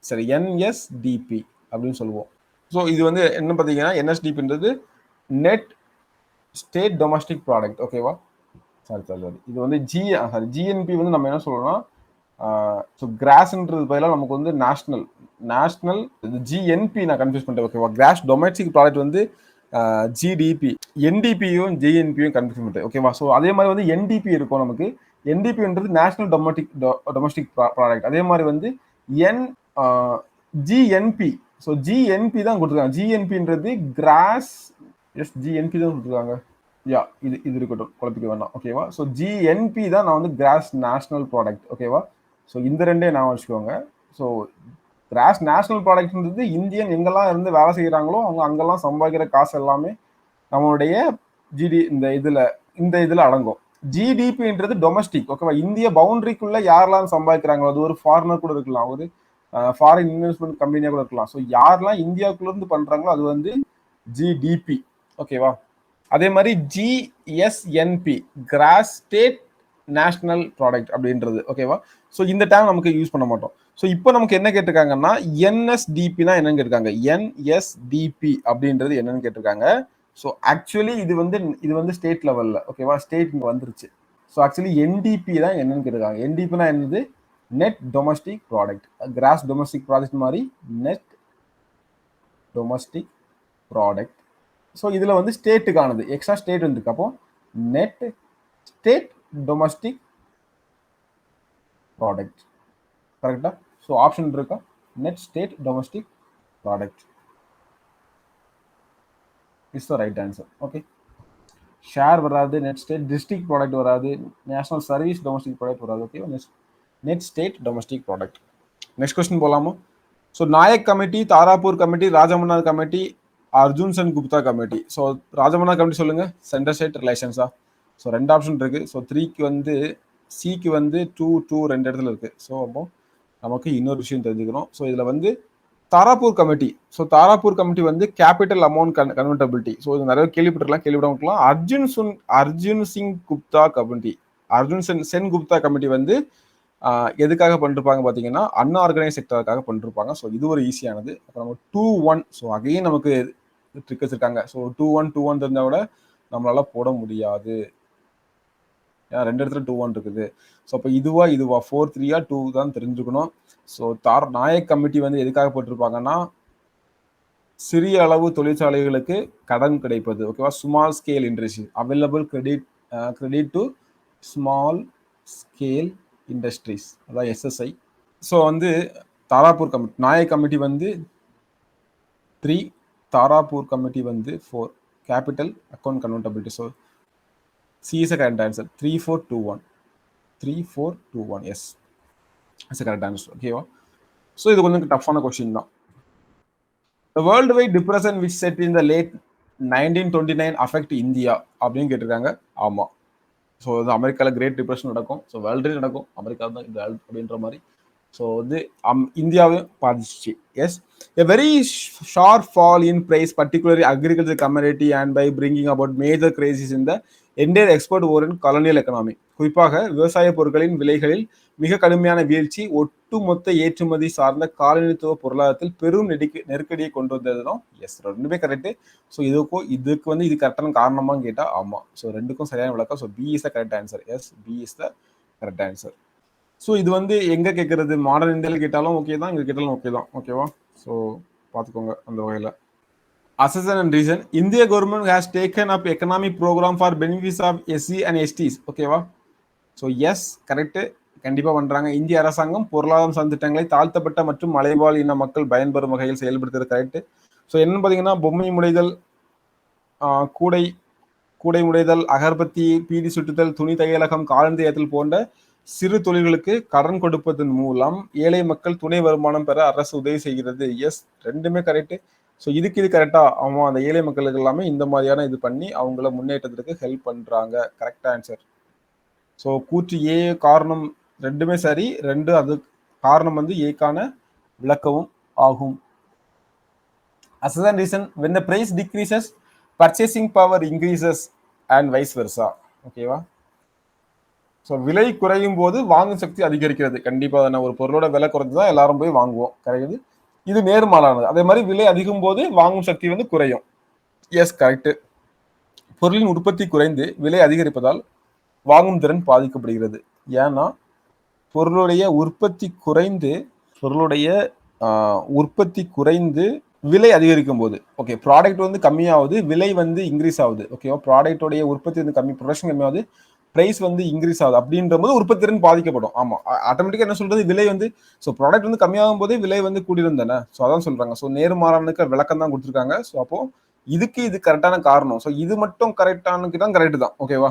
சரி என்எஸ்டிபி அப்படின்னு சொல்லுவோம். ஸோ இது வந்து என்ன பார்த்தீங்கன்னா என்எஸ்டிபின்றது நெட் ஸ்டேட் டொமஸ்டிக் ப்ராடக்ட். ஓகேவா, சாரி இது வந்து ஜிஎன்பி வந்து நம்ம என்ன சொல்றோம்னா ஸோ கிராஸ்ன்றது பதிலாக நமக்கு வந்து நேஷனல் ஜிஎன்பி நான் கன்ஃபியூஸ் பண்ணிட்டேன். ஓகேவா, கிராஸ் டொமஸ்டிக் ப்ராடக்ட் வந்து ஜிடிபி, என்டிபியும் ஜிஎன்பியும் கன்ஃபியூஸ் பண்ணிட்டேன். ஓகேவா, ஸோ அதே மாதிரி வந்து என்டிபி இருக்கும் நமக்கு. என்டிபின்றது நேஷனல் டொமஸ்டிக் ப்ராடக்ட். அதே மாதிரி வந்து ஜிஎன்பி, ஸோ ஜிஎன்பி தான் கொடுத்துருக்காங்க. ஜிஎன்பின்றது கிராஸ் ஜிஎன்பி தான் கொடுத்துருக்காங்க. யா இது இருக்கட்டும், குழப்பிக்க வேண்டாம். ஓகேவா, ஸோ ஜிஎன்பி தான் நான் வந்து கிராஸ் நேஷனல் ப்ராடக்ட். ஓகேவா, ஸோ இந்த ரெண்டே நான் வச்சுக்கோங்க. ஸோ கிராஸ் நேஷனல் ப்ராடக்ட்ன்றது இந்தியன் எங்கெல்லாம் இருந்து வேலை செய்கிறாங்களோ அவங்க அங்கெல்லாம் சம்பாதிக்கிற காசு எல்லாமே நம்மளுடைய இந்த இதில் அடங்கும். ஜிடிபின்றது டொமஸ்டிக். ஓகேவா, இந்திய பவுண்டரிக்குள்ள யாரெல்லாம் சம்பாதிக்கிறாங்களோ, அது ஒரு ஃபாரினர் கூட இருக்கலாம், ஒரு ஃபாரின் இன்வெஸ்ட்மெண்ட் கம்பெனியாக கூட இருக்கலாம். ஸோ யாரெல்லாம் இந்தியாவுக்குள்ள இருந்து பண்றாங்களோ அது வந்து ஜிடிபி. ஓகேவா, அதே மாதிரி ஜிஎஸ்என்பி கிராஸ் ஸ்டேட் நேஷனல் ப்ராடக்ட் அப்படின்றது. ஓகேவா, ஸோ இந்த டைம் நமக்கு யூஸ் பண்ண மாட்டோம். ஸோ இப்போ நமக்கு என்ன கேட்டிருக்காங்கன்னா என்எஸ்டிபினா என்னன்னு கேட்டிருக்காங்க. என்எஸ்டிபி அப்படின்றது என்னன்னு கேட்டிருக்காங்க. ஸோ ஆக்சுவலி இது வந்து ஸ்டேட் லெவல்ல. ஓகேவா, ஸ்டேட் இங்கே வந்துருச்சு. ஸோ ஆக்சுவலி என்டிபி தான் என்னன்னு கேட்டிருக்காங்க. என்டிபினா என்னது, net domestic product. Gross domestic product மாதிரி நெட் டொமஸ்டிக் ப்ராடக்ட். ஸோ இதில் வந்து ஸ்டேட்டுக்கானது எக்ஸ்ட்ரா ஸ்டேட் வந்துருக்கு. அப்போ நெட் ஸ்டேட் டொமஸ்டிக் ப்ராடக்ட். கரெக்டா? ஸோ ஆப்ஷன் இருக்கா, net state domestic product is the right answer. Okay, share வராது, நெட் ஸ்டேட் டிஸ்ட்ரிக்ட் ப்ராடக்ட் வராது, நேஷனல் சர்வீஸ் டொமஸ்டிக் ப்ராடக்ட் வராது. Okay, net state domestic product. Next question போகலாமா? So Nayak committee, Tarapur committee, Rajamannar committee, Arjun Sen Gupta committee. So Rajamannar committee சொல்லுங்க, centre state ரிலேஷன்ஸா? So ரெண்டு option இருக்கு. So 3க்கு வந்து சிக்கு வந்து 2 ரெண்டு இடத்துல இருக்கு. ஸோ அப்போ நமக்கு இன்னொரு விஷயம் தெரிஞ்சுக்கணும். ஸோ இதுல வந்து Tarapur committee. So Tarapur committee வந்து கேபிட்டல் அமௌண்ட் கன்வெர்டபிலிட்டி. ஸோ இது நிறைய கேள்விப்பட்டிருக்கலாம். அர்ஜுன் சிங் குப்தா கமிட்டி, அர்ஜுன் சென் குப்தா கமிட்டி வந்து எதுக்காக பண்ணிருப்பாங்க பார்த்தீங்கன்னா அன்ஆர்கனைஸ் செக்டருக்காக பண்ணிருப்பாங்க. ஸோ இது ஒரு ஈஸியானது. அப்புறம் நம்ம 2-1. ஸோ அகைன் நமக்கு ட்ரிக் வச்சிருக்காங்க. ஸோ 2-1 தெரிஞ்சா கூட நம்மளால போட முடியாது. ரெண்டு இடத்துல 2-1 இருக்குது. ஸோ அப்போ இதுவா 4-3 2 தான் தெரிஞ்சுக்கணும். ஸோ நாயக் கமிட்டி வந்து எதுக்காக போட்டிருப்பாங்கன்னா சிறிய அளவு தொழிற்சாலைகளுக்கு கடன் கிடைப்பது. ஓகேவா, small scale industry available credit to small scale industries, அதான் எஸ்எஸ்ஐ. ஸோ வந்து தாராப்பூர் கமிட்டி, நாயக் கமிட்டி வந்து 3, தாராப்பூர் கமிட்டி வந்து 4. Capital account convertibility. So C is a correct answer. 3-4-2-1. 3-4-2-1 yes is a correct answer. ஓகேவா, ஸோ இது கொஞ்சம் டஃப்பான கொஸ்டின் தான். The worldwide depression which set in the late 1929 affect India அப்படின்னு கேட்டிருக்காங்க. ஆமா, ஸோ வந்து அமெரிக்காவில் கிரேட் டிப்ரெஷன் நடக்கும். ஸோ வேர்ல்டுலேயும் நடக்கும், அமெரிக்கா தான் இந்த வேர்ல்டு அப்படின்ற மாதிரி. ஸோ வந்து இந்தியாவையும் பாதிச்சிச்சு. Yes, a very sharp fall in price particularly agriculture community and by bringing about major crisis in the entire export orient colonial economy. குறிப்பாக விவசாய பொருட்களின் விலைகளில் மிக கடுமையான வீழ்ச்சி ஒட்டுமொத்த ஏற்றுமதி சார்ந்த காலனித்துவ பொருளாதாரத்தில் பெரும் நெருக்கடியை கொண்டு வந்ததும். எஸ், ரெண்டுமே கரெக்ட். ஸோ இதுக்கு வந்து இது கரெக்டான காரணமான்னு கேட்டா ஆமா. ஸோ ரெண்டுக்கும் சரியான விளக்கம். So B is the correct answer. Yes, B is the correct answer. So இது வந்து எங்க கேட்கறது, மாடர்ன் இந்தியாவில் கேட்டாலும் ஓகே தான், இங்க கேட்டாலும் ஓகே தான். ஓகேவா, ஸோ பார்த்துக்கோங்க அந்த வகையில். Assessment and reason. India government has taken up economic program for benefits of SC and STs. ஓகேவா, ஸோ எஸ் கரெக்ட், கண்டிப்பா பண்றாங்க. இந்திய அரசாங்கம் பொருளாதார சார்ந்த திட்டங்களை தாழ்த்தப்பட்ட மற்றும் மலைவாழ் இன மக்கள் பயன்பெறும் வகையில் செயல்படுத்துறது கரெக்ட். ஸோ என்னன்னு பார்த்தீங்கன்னா பொம்மை முடைதல், கூடை முடைதல், அகர்பத்தி, பீடி சுட்டுதல், துணி தையலகம், காலந்தி ஏத்தல் போன்ற சிறு தொழில்களுக்கு கடன் கொடுப்பதன் மூலம் ஏழை மக்கள் துணை வருமானம் பெற அரசு உதவி செய்கிறது. எஸ், ரெண்டுமே கரெக்ட். ஸோ இது கரெக்டா? ஆமா, அந்த ஏழை மக்களுக்கு எல்லாமே இந்த மாதிரியான இது பண்ணி அவங்கள முன்னேற்றத்துக்கு ஹெல்ப் பண்றாங்க. Correct answer. ஸோ கூற்று ஏ காரணம் ரெண்டுமே சரி. அது காரணம் வந்து ஏக்கான விளக்கவும் ஆகும். Assess and reason. When the price decreases, purchasing power increases. And vice Versa. ஓகேவா? ஸோ விலை குறையும் போது வாங்கும் சக்தி அதிகரிக்கிறது. கண்டிப்பாக தானே, ஒரு பொருளோட விலை குறைஞ்சுதான் எல்லாரும் போய் வாங்குவோம். கரெக்டு. இது நேர்மாறானது. அதே மாதிரி விலை அதிகம் போது வாங்கும் சக்தி வந்து குறையும். Yes, correct. பொருளின் உற்பத்தி குறைந்து விலை அதிகரிப்பதால் வாங்கும் திறன் பாதிக்கப்படுகிறது. ஏன்னா பொருளுடைய உற்பத்தி குறைந்து விலை அதிகரிக்கும் போது, ஓகே, ப்ராடக்ட் வந்து கம்மியாகுது, விலை வந்து இன்க்ரீஸ் ஆகுது. ஓகேவா? ப்ராடக்டோடைய உற்பத்தி வந்து ப்ரொடக்ஷன் கம்மியாகுது, பிரைஸ் வந்து இன்க்ரீஸ் ஆகுது. அப்படின்ற போது உற்பத்தி திறன் பாதிக்கப்படும். ஆமா, ஆட்டோமேட்டிக்கா என்ன சொல்றது, விலை வந்து ஸோ ப்ராடக்ட் வந்து கம்மியாகும் போதே விலை வந்து கூடிரும் தானே. ஸோ அதான் சொல்றாங்க. ஸோ நேர்மாறானுக்கு விளக்கம் தான் கொடுத்துருக்காங்க. ஸோ அப்போ இது கரெக்டான காரணம். ஸோ இது மட்டும் கரெக்டானுக்கு தான் கரெக்ட் தான். ஓகேவா?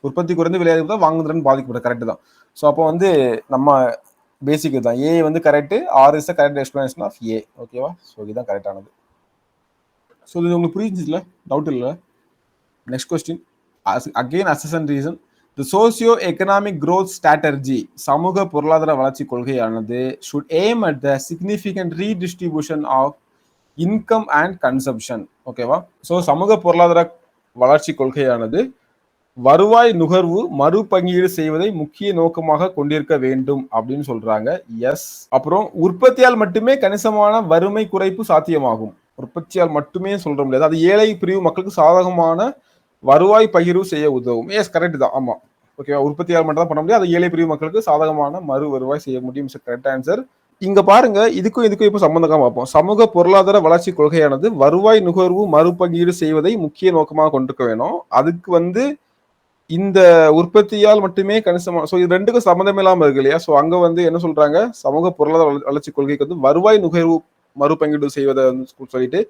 உற்பத்தி குறைந்து விலை அதிகம் வாங்குதிறன் பாதிக்கப்படும். கரெக்ட் தான். ஸோ அப்போ வந்து நம்ம பேசிக் தான். ஏ வந்து correct. R is correct explanation of A. ஓகேவா? ஸோ இதுதான் கரெக்டானது. ஸோ இது உங்களுக்கு புரிஞ்சுச்சுல? டவுட் இல்லை. Next question. அகெயின் அசஸ் and reason. The socio economic growth strategy, சமூக பொருளாதார வளர்ச்சி கொள்கையானது should aim at the significant redistribution of income and consumption. ஓகேவா? ஸோ சமூக பொருளாதார வளர்ச்சி கொள்கையானது வருவாய் நுகர்வு மறுபங்கீடு செய்வதை முக்கிய நோக்கமாக கொண்டிருக்க வேண்டும் அப்படின்னு சொல்றாங்க. எஸ். அப்புறம் உற்பத்தியால் மட்டுமே கணிசமான வறுமை குறைப்பு சாத்தியமாகும். உற்பத்தியால் மட்டுமே சொல்ற முடியாது, அது ஏழை பிரிவு மக்களுக்கு சாதகமான வருவாய் பகிர்வு செய்ய உதவும். எஸ், கரெக்ட் தான். ஆமா, ஓகேவா? உற்பத்தியால் மட்டும் தான் பண்ண முடியும், அது ஏழை பிரிவு மக்களுக்கு சாதகமான மறு வருவாய் செய்ய முடியும். Correct answer. இங்க பாருங்க, இதுக்கும் இப்ப சம்பந்தமா பார்ப்போம். சமூக பொருளாதார வளர்ச்சி கொள்கையானது வருவாய் நுகர்வு மறுபங்கீடு செய்வதை முக்கிய நோக்கமாக கொண்டிருக்க வேணும். அதுக்கு வந்து இந்த உற்பத்தியால் மட்டுமே கணிசமா, ஸோ இது ரெண்டுக்கும் சம்மந்தம் இல்லாம இருக்கு இல்லையா? ஸோ அங்க வந்து என்ன சொல்றாங்க, சமூக பொருளாதார வளர்ச்சி கொள்கைக்கு வந்து வருவாய் நுகர்வு மறுபங்கீடு செய்வதை சொல்லிட்டு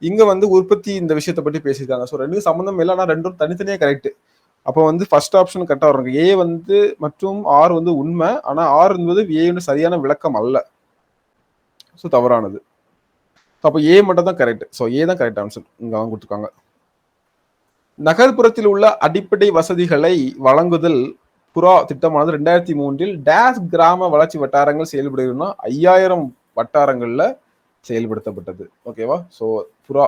இங்க வந்து உற்பத்தி இந்த விஷயத்தை பற்றி பேசியிருக்காங்க. ஸோ ரெண்டுக்கும் சம்மந்தம் இல்லை, ஆனா ரெண்டும் தனித்தனியா கரெக்ட். அப்போ வந்து ஃபர்ஸ்ட் ஆப்ஷன் கரெக்டா வரும். ஏ வந்து மற்றும் ஆர் வந்து உண்மை, ஆனா ஆர் என்பது ஏ சரியான விளக்கம் அல்ல. ஸோ தவறானது. அப்போ ஏ மட்டும் தான் கரெக்ட். ஸோ ஏ தான் கரெக்ட் ஆன்சர் இங்க அவங்க கொடுத்துருக்காங்க. நகர்ப்புறத்தில் உள்ள அடிப்படை வசதிகளை வழங்குதல் புறா திட்டமானது 2003 டேஷ் கிராம வளர்ச்சி வட்டாரங்கள் செயல்படுகிறதுனா 5000 வட்டாரங்கள்ல செயல்படுத்தப்பட்டது. ஓகேவா? ஸோ புறா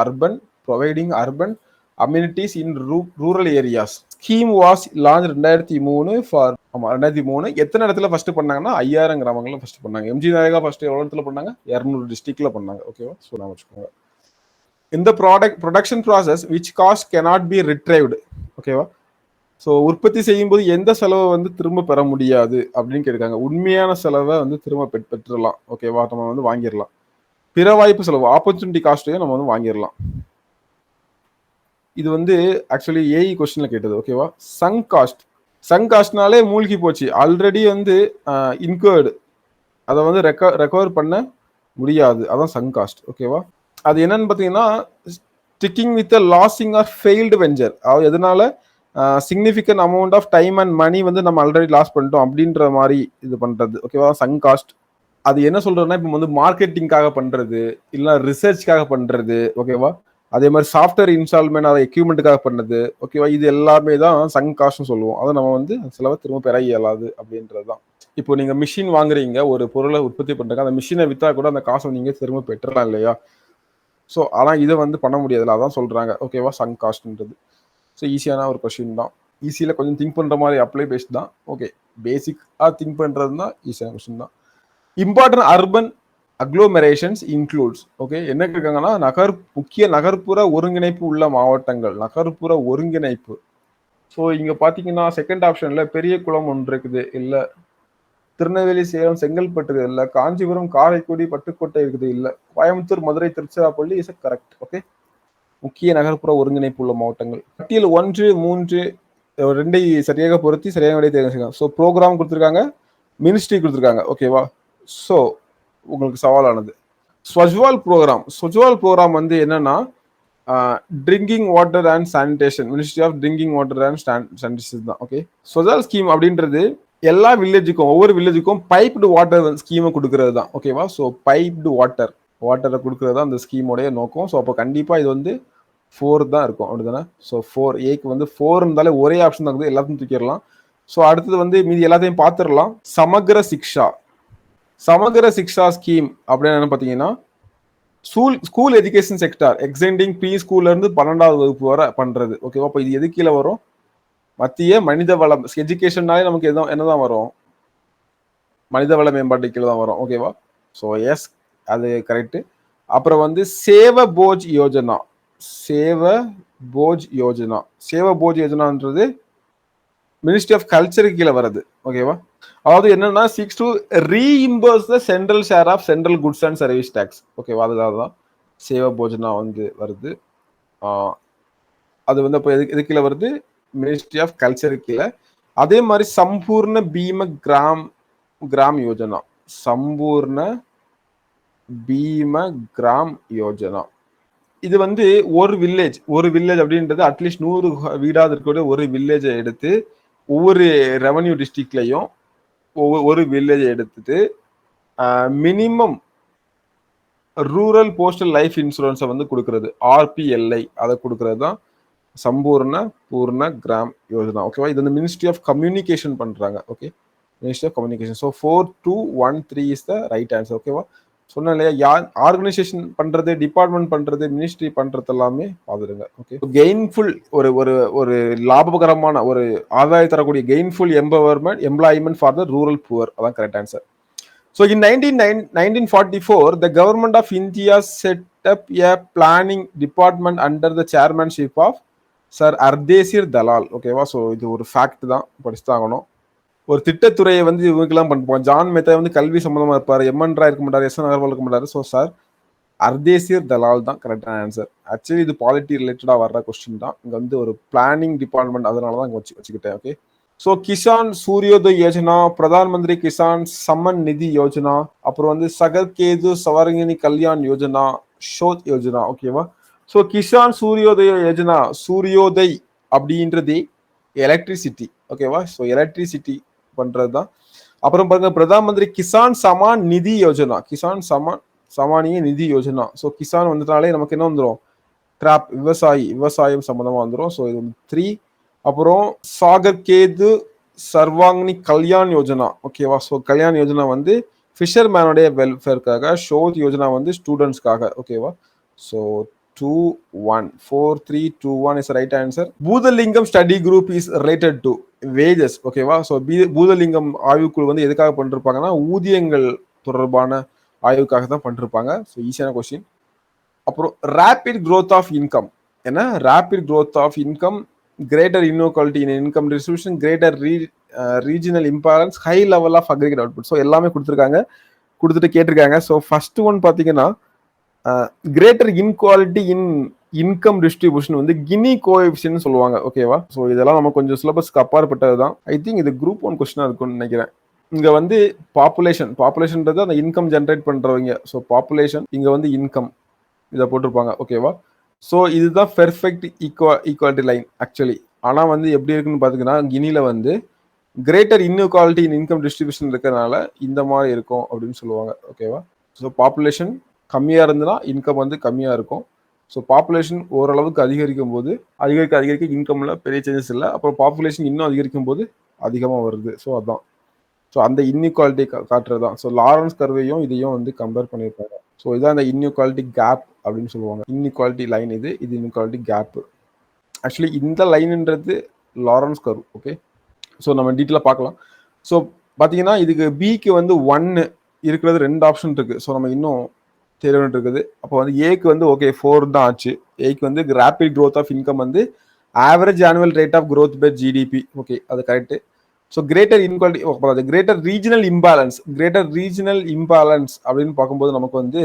urban providing urban amenities in rural areas scheme was launch 2003 for 2003. எத்தனை இடத்துல ஃபர்ஸ்ட் பண்ணாங்கன்னா 5000 கிராமங்கள்ல ஃபர்ஸ்ட் பண்ணாங்க. எம்ஜி நாயகா ஃபர்ஸ்ட் எவ்வளவு இடத்துல பண்ணாங்க? 200 டிஸ்ட்ரிக்ட்ல பண்ணாங்க. ஓகேவா? ஸோ நான் வச்சுக்கோங்க. இந்த production process which cost cannot be retrieved. ஓகேவா? ஸோ உற்பத்தி செய்யும் போது எந்த செலவை வந்து திரும்ப பெற முடியாது அப்படின்னு கேட்காங்க. உண்மையான செலவை வந்து திரும்ப பெற்றுடலாம். ஓகேவா? நம்ம வந்து வாங்கிடலாம். பிற வாய்ப்பு செலவு ஆப்பர்ச்சுனிட்டி காஸ்ட்டையும் நம்ம வந்து வாங்கிடலாம். இது வந்து ஆக்சுவலி ஏஇ கொஸ்டின்ல கேட்டது. ஓகேவா? சங்க் காஸ்ட்னாலே மூழ்கி போச்சு, ஆல்ரெடி வந்து இன்கர்டு, அதை வந்து ரெக்கவர் பண்ண முடியாது, அதான் சங்க் காஸ்ட். ஓகேவா? அது என்னன்னு பார்த்தீங்கன்னா sticking with losing or failed venture. அதாவது எதனால significant amount of time and money வந்து நம்ம ஆல்ரெடி லாஸ் பண்ணிட்டோம் அப்படின்ற மாதிரி இது பண்றது. ஓகேவா? Chunk cost. அது என்ன சொல்றதுன்னா, இப்போ வந்து மார்க்கெட்டிங்காக பண்றது, இல்லை ரிசர்ச்காக பண்றது. ஓகேவா? அதே மாதிரி சாஃப்ட்வேர் இன்ஸ்டால்மெண்ட், அதை எக்யூப்மெண்ட்டுக்காக பண்ணது. ஓகேவா? இது எல்லாமே தான் சங்க் காஸ்ட்னு சொல்லுவோம். அதை நம்ம வந்து செலவை திரும்ப பெற இயலாது அப்படின்றது தான். இப்போ நீங்க மிஷின் வாங்குறீங்க, ஒரு பொருளை உற்பத்தி பண்றீங்க, அந்த மிஷினை வித்தா கூட அந்த காசை நீங்க திரும்ப பெற்றலாம் இல்லையா? ஸோ ஆனால் இதை வந்து பண்ண முடியாதுல்ல, அதான் சொல்றாங்க. ஓகேவா? சங்க் காஸ்ட்ன்றது. ஸோ ஈஸியான ஒரு கொஸ்டின் தான். ஈஸியில் கொஞ்சம் திங்க் பண்ணுற மாதிரி அப்ளை பேஸ்ட் தான். ஓகே, பேசிக்காக திங்க் பண்ணுறது தான் ஈஸியான கொஸ்டின் தான். Important urban agglomerations includes. ஓகே, என்ன இருக்காங்கன்னா முக்கிய நகர்ப்புற ஒருங்கிணைப்பு உள்ள மாவட்டங்கள், நகர்ப்புற ஒருங்கிணைப்பு. ஸோ இங்கே பார்த்தீங்கன்னா செகண்ட் ஆப்ஷனில் பெரிய குளம் ஒன்று இருக்குது, இல்லை திருநெல்வேலி சேலம் செங்கல்பட்டு இல்லை, காஞ்சிபுரம் காரைக்குடி பட்டுக்கோட்டை இருக்குது, இல்லை Coimbatore Madurai Tiruchirappalli is correct. Okay, முக்கிய நகர்ப்புற ஒருங்கிணைப்பு உள்ள மாவட்டங்கள். பட்டியல் 1, 3, 2 சரியாக பொருத்தி சரியான விடையை தேர்ந்தெடுங்க. ஸோ ப்ரோக்ராம் கொடுத்துருக்காங்க, மினிஸ்ட்ரி கொடுத்துருக்காங்க. ஓகேவா? ஸோ உங்களுக்கு சவாலானது ஸ்வஜ்வால் ப்ரோக்ராம் வந்து என்னன்னா drinking water and sanitation, ministry of drinking water and sanitation தான். ஓகே, ஸ்வஜ்வால் ஸ்கீம் அப்படின்றது எல்லா வில்லேஜுக்கும், ஒவ்வொரு வில்லேஜுக்கும் பைப்டு வாட்டர் ஸ்கீமை கொடுக்கறது தான். ஓகேவா? ஸோ பைப்டு வாட்டரை கொடுக்கறது தான் அந்த ஸ்கீமோடைய நோக்கம். ஸோ அப்போ கண்டிப்பாக இது வந்து 4 தான் இருக்கும், அப்படிதானே? ஸோ 4 ஏக்கு வந்து 4 இருந்தாலே ஒரே ஆப்ஷன் தான் இருக்குது, எல்லாத்தையும் தூக்கிடலாம். ஸோ அடுத்தது வந்து மீதி எல்லாத்தையும் பார்த்துடலாம். சமக்ர சிக்ஷா ஸ்கீம் அப்படின்னு என்ன பார்த்தீங்கன்னா school education sector extending pre ஸ்கூல்ல இருந்து 12வது வகுப்பு வரை பண்றது. ஓகேவா? அப்போ இது எது கீழே வரும்? மத்திய மனித வளம். எஜுகேஷன்னாலே நமக்கு என்னதான் வரும்? மனித வள மேம்பாட்டு கீழே தான் வரும். ஓகேவா? ஸோ எஸ், அது கரெக்ட். அப்புறம் வந்து சேவ போஜ் யோஜனா. சேவ போஜ் யோஜனா. சேவ போஜ் யோஜனான்றது மினிஸ்ட்ரி ஆஃப் கல்ச்சருக்கு கீழே வருது. ஓகேவா? அதாவது என்னன்னா, seeks to reimburse the central share of central goods and service tax. ஓகேவா? அதுதான் சேவ போஜனா வந்து வருது. அது வந்து அப்போ எது கீழே வருது? மினிஸ்ட்ரி ஆஃப் கல்ச்சருக்கு கீழே. அதே மாதிரி சம்பூர்ண பீம கிராம் யோஜனா. சம்பூர்ண பீம கிராம் யோஜனா. இது வந்து ஒரு வில்லேஜ் அப்படின்றது அட்லீஸ்ட் 100 வீடாவது இருக்கக்கூடிய ஒரு வில்லேஜை எடுத்து ஒவ்வொரு ரெவன்யூ டிஸ்ட்ரிக்ட்லையும் ஒரு வில்லேஜை எடுத்துட்டு மினிமம் ரூரல் போஸ்டல் லைஃப் இன்சூரன்ஸை வந்து கொடுக்கறது, RPLI, அதை கொடுக்கறது தான் பூர்ண கிராம் யோஜனா. ஓகேவா? இது வந்து மினிஸ்ட்ரி ஆஃப் கம்யூனிகேஷன் பண்றாங்க. Okay, ministry of communication. So 4213 is the right answer. ஓகேவா? சொன்னேன் இல்லையா, யார் ஆர்கனைசேஷன் பண்றது, டிபார்ட்மெண்ட் பண்றது, மினிஸ்ட்ரி பண்றது எல்லாமே பாத்துருங்க. ஓகே, கெயின்ஃபுல் ஒரு ஒரு ஒரு லாபகரமான ஒரு ஆதாயம் தரக்கூடிய gainful employment for the rural poor, அதான் correct answer. So in 1944, the government of India set up a planning department under the chairmanship of Sir Ardeshir Dalal. ஓகேவா? ஸோ இது ஒரு ஃபேக்ட் தான், படிச்சுதாகணும். ஒரு திட்டத்துறையை வந்து இவங்களுக்கெல்லாம் பண்ணுவோம். ஜான் மேத்தா வந்து கல்வி சம்பந்தமா இருப்பாரு, MN ராய் இருக்க மாட்டாரு, SN அகர்வால் இருக்க மாட்டாரு. ஸோ சார் அர்தேசிர் தலால் தான் கரெக்டான ஆன்சர். ஆக்சுவலி இது பாலிட்டி ரிலேட்டடா வர்ற கொஸ்டின் தான். இங்க வந்து ஒரு பிளானிங் டிபார்ட்மெண்ட், அதனால தான் இங்க வச்சுக்கிட்டேன். Okay, so Kisan Suryoday Yojana, Pradhan Mantri Kisan summon நிதி யோஜனா, அப்புறம் வந்து சகர்கேது சவரங்கினி கல்யாண் யோஜனா, ஷோத் யோஜனா. ஓகேவா? ஸோ கிசான் சூரியோதய யோஜனா, சூரியோதய் அப்படின்றது எலக்ட்ரிசிட்டி. ஓகேவா? ஸோ எலக்ட்ரிசிட்டி பண்றது தான். அப்புறம் பாருங்க, பிரதான் மந்திரி கிசான் சமான் நிதி யோஜனா, கிசான் சமானிய நிதி யோஜனா. ஸோ கிசான் வந்துட்டாலே நமக்கு என்ன வந்துடும்? கிராப், விவசாயம் சம்பந்தமா வந்துடும். ஸோ இது 3. அப்புறம் சாகர் கேது சர்வாங்னி கல்யாண் யோஜனா. ஓகேவா? ஸோ கல்யாண் யோஜனா வந்து ஃபிஷர்மேனுடைய வெல்ஃபேருக்காக, ஷோத் யோஜனா வந்து ஸ்டூடெண்ட்ஸ்க்காக. ஓகேவா? So 4-3-2-1 is right answer. Boothalingam study group is related to wages. ஓகேவா? ஸோ பூதலிங்கம் ஆய்வுக்குழு வந்து எதுக்காக பண்ணிருப்பாங்கன்னா, ஊதியங்கள் தொடர்பான ஆய்வுக்காக தான் பண்ணிருப்பாங்க. ஸோ ஈஸியான கொஸ்டின். அப்புறம் ரேபிட் growth ஆஃப் இன்கம். என்ன? Rapid growth of income, greater inequality in income distribution, greater regional imbalance, high level of aggregate output. So எல்லாமே கொடுத்துட்டு கேட்டிருக்காங்க. ஸோ ஃபர்ஸ்ட் ஒன் பார்த்தீங்கன்னா, greater inequality in income distribution வந்து Gini coefficient சொல்லுவாங்க. ஓகேவா? So இதெல்லாம் நம்ம கொஞ்சம் சிலபஸ்க்கு அப்பாற்பட்டது தான். ஐ திங்க் இது குரூப் 1 கொஸ்டினா இருக்கும்னு நினைக்கிறேன். இங்க வந்து பாப்புலேஷன்ன்றது அந்த இன்கம் ஜென்ரேட் பண்றவங்க. ஸோ பாப்புலேஷன், இங்க வந்து இன்கம், இதை போட்டிருப்பாங்க. ஓகேவா? ஸோ இதுதான் பெர்ஃபெக்ட் ஈக்குவாலிட்டி லைன் ஆக்சுவலி. ஆனால் வந்து எப்படி இருக்குன்னு பார்த்தீங்கன்னா, கினில வந்து greater inequality in income distribution இருக்கிறதுனால இந்த மாதிரி இருக்கும் அப்படின்னு சொல்லுவாங்க. ஓகேவா? ஸோ பாப்புலேஷன் கம்மியாக இருந்ததுன்னா இன்கம் வந்து கம்மியாக இருக்கும். ஸோ பாப்புலேஷன் ஓரளவுக்கு அதிகரிக்கும் போது அதிகரிக்க இன்கம்ல பெரிய சேஞ்சஸ் இல்லை. அப்புறம் பாப்புலேஷன் இன்னும் அதிகரிக்கும் போது அதிகமாக வருது. ஸோ அதான், ஸோ அந்த இன்இக்வாலிட்டி காட்டுறது தான். ஸோ லாரன்ஸ் கர்வையும் இதையும் வந்து கம்பேர் பண்ணியிருப்பாங்க. ஸோ இதான் அந்த இன்இக்வாலிட்டி கேப் அப்படின்னு சொல்லுவாங்க. இன்இக்வாலிட்டி லைன் இது இன்இக்வாலிட்டி கேப். ஆக்சுவலி இந்த லைன்ன்றது லாரன்ஸ் கர்வ். ஓகே, ஸோ நம்ம டீட்டெயிலாக பார்க்கலாம். ஸோ பார்த்தீங்கன்னா, இதுக்கு பிக்கு வந்து 1 இருக்கிறது, 2 ஆப்ஷன் இருக்கு. ஸோ நம்ம இன்னும் தெரியணும் இருக்குது. அப்போ வந்து ஏக்கு வந்து ஓகே 4 தான் ஆச்சு. ஏக்கு வந்து ரேபிட் growth ஆஃப் இன்கம் வந்து average annual rate of growth by GDP. Okay, அது correct. So greater inequality, greater regional imbalance அப்படின்னு பார்க்கும்போது நமக்கு வந்து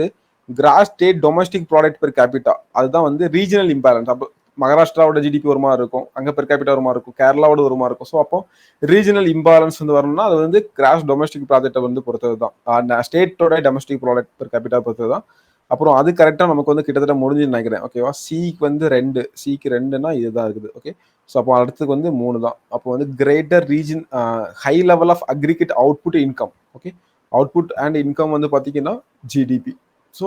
gross state domestic product per capita, அதுதான் வந்து ரீஜனல் இம்பேலன்ஸ். அப்போ மகாராஷ்டிராவோட ஜிடிபி ஒரு மாதிரி இருக்கும், அங்கே பெர் கேபிட்டா ஒரு மாதிரி இருக்கும், கேரளாவோட ஒரு மாதிரி இருக்கும். ஸோ அப்போ ரீஜனல் இம்பேலன்ஸ் வந்து வரணும்னா அது வந்து கிராஸ் டொமஸ்டிக் ப்ராடக்ட்டை வந்து பொறுத்தது தான், ஸ்டேட்டோட டொமஸ்டிக் ப்ராடக்ட் பெர் கேபிட்டா பொறுத்தது தான். அப்புறம் அது கரெக்டாக நமக்கு வந்து கிட்டத்தட்ட முடிஞ்சுன்னு நினைக்கிறேன். ஓகேவா? சிக்கு வந்து 2னா இதுதான் இருக்குது. ஓகே, ஸோ அப்போ அடுத்ததுக்கு வந்து 3 தான். அப்போ வந்து greater region high level of aggregate output income. Okay, output and income வந்து பார்த்தீங்கன்னா GDP. So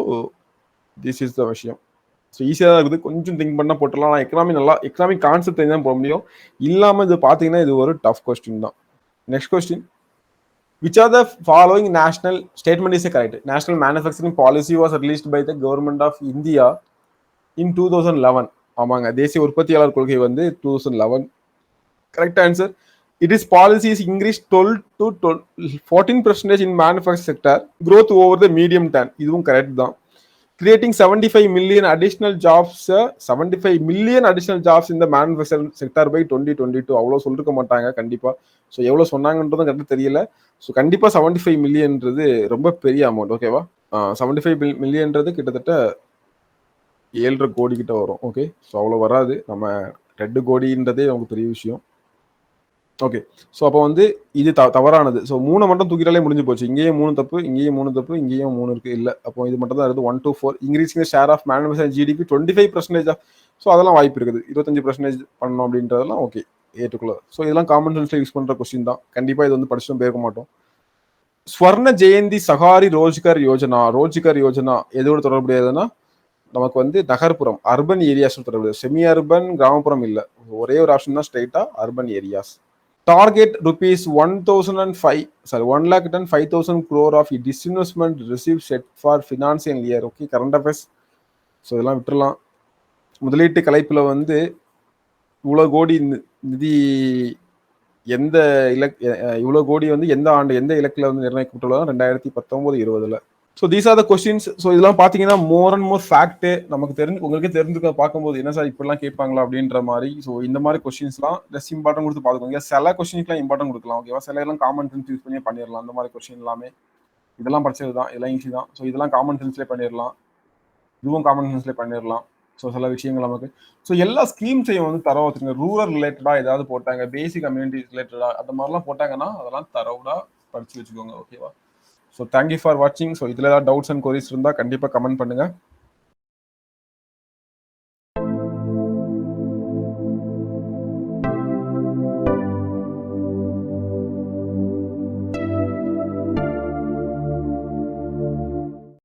this is the விஷயம். ஸோ ஈஸியாக தான் இருக்குது, கொஞ்சம் திங்க் பண்ணால் போட்டுடலாம். ஆனால் எக்கனாமிக் கான்செப்ட் தான் போக முடியும். இல்லாமல் இது பார்த்தீங்கன்னா இது ஒரு டஃப் கொஸ்டின் தான். Next question, Which are the following national statement is correct? National manufacturing policy was released by the government of India in 2011. ஆமாங்க, தேசிய உற்பத்தியாளர் கொள்கை வந்து 2011. Correct answer. It is policies increased 12 to 14% in manufacturing sector growth over the medium term. இதுவும் correct தான். Creating 75 million additional jobs, 75 million additional jobs in the manufacturing sector by 2022. அவ்வளோ சொல்லிருக்க மாட்டாங்க கண்டிப்பா. ஸோ எவ்வளோ சொன்னாங்கன்றதும் கரெக்டாக தெரியல. ஸோ கண்டிப்பாக 75 மில்லியன்றது ரொம்ப பெரிய அமௌண்ட். ஓகேவா? 75 மில்லியன்றது கிட்டத்தட்ட 7.5 கோடி கிட்ட வரும். ஓகே, ஸோ அவ்வளோ வராது. நம்ம 2 கோடின்றதே நமக்கு பெரிய விஷயம். ஓகே, ஸோ அப்போ வந்து இது தவறானது. ஸோ 3 மட்டும் தூக்கிட்டாலே முடிஞ்சு போச்சு. இங்கேயும் 3 தப்பு, இங்கேயும் 3 தப்பு, இங்கேயும் 3 இருக்கு. இல்லை, அப்போ இது மட்டும் தான் இருக்குது. 1 to 4 increasing share of manufacturing GDP 25%. So அதெல்லாம் வாய்ப்பு இருக்குது. 25% பண்ணணும் அப்படின்றதெல்லாம் ஓகே, ஏற்றுக்கொள்ள. ஸோ இதெல்லாம் காமன் சென்ஸ்ல யூஸ் பண்ற கொஸ்டின் தான். கண்டிப்பா இது வந்து படிச்சும் போயிருக்க மாட்டோம். ஸ்வர்ண ஜெயந்தி சகாரி ரோஜ்கர் யோஜனா. ரோஜ்கர் யோஜனா எதோட தொடர்புடையதுன்னா நமக்கு வந்து நகர்ப்புறம், அர்பன் ஏரியாஸ் தொடர்புடையது. செமி அர்பன், கிராமப்புறம் இல்லை. ஒரே ஒரு ஆப்ஷன் தான் ஸ்ட்ரைட்டா urban areas. Target rupees 1,05,000 crore of disinvestment received set for financial year. Okay, current affairs. So இதெல்லாம் விட்டுறலாம். முதலீட்டு கலைப்புல வந்து இவ்வளோ கோடி நிதி எந்த இவ்வளோ கோடி வந்து எந்த ஆண்டு எந்த இலக்கில் வந்து நிர்ணயிக்கப்பட்டுள்ளதோ 2019-20. So these are the questions. So இதெல்லாம் பார்த்தீங்கன்னா மோர் அண்ட் மோர் ஃபேக்ட் நமக்கு உங்களுக்கே தெரிஞ்சுக்க பார்க்கும்போது என்ன சார் இப்படிலாம் கேட்பாங்களா அப்படின்ற மாதிரி. ஸோ இந்த மாதிரி கொஸ்டின்ஸ்லாம் லெஸ் இம்பார்ட்டன் கொடுத்து பார்த்துக்கோங்க. சில கொஸ்டின்ஸ்லாம் இம்பார்ட்டன் கொடுக்கலாம். ஓகேவா? சில எல்லாம் காமன் சென்ஸ் யூஸ் பண்ணி பண்ணிடலாம். அந்த மாதிரி கொஸ்டின் எல்லாமே இதெல்லாம் படிச்சது தான், இதெல்லாம் ஈஸி தான். ஸோ இதெல்லாம் காமன் சென்ஸ்லேயே பண்ணிடலாம், இதுவும் காமன் சென்ஸ்லேயே பண்ணிடலாம். ஸோ சில விஷயங்கள் நமக்கு ஸோ எல்லா ஸ்கீம்ஸையும் வந்து தரவா வச்சுருங்க. ரூரல் ரிலேட்டடாக ஏதாவது போட்டாங்க, பேசிக் கம்யூனிட்டிஸ் ரிலேட்டடாக அந்த மாதிரிலாம் போட்டாங்கன்னா அதெல்லாம் தரவுடாக படிச்சு வச்சுக்கோங்க. ஓகேவா? ஸோ தேங்க்யூ ஃபார் வாட்சிங். ஸோ இதில் ஏதாவது டவுட்ஸ் அண்ட் கொரிஸ் இருந்தால் கண்டிப்பாக கமெண்ட் பண்ணுங்கள்.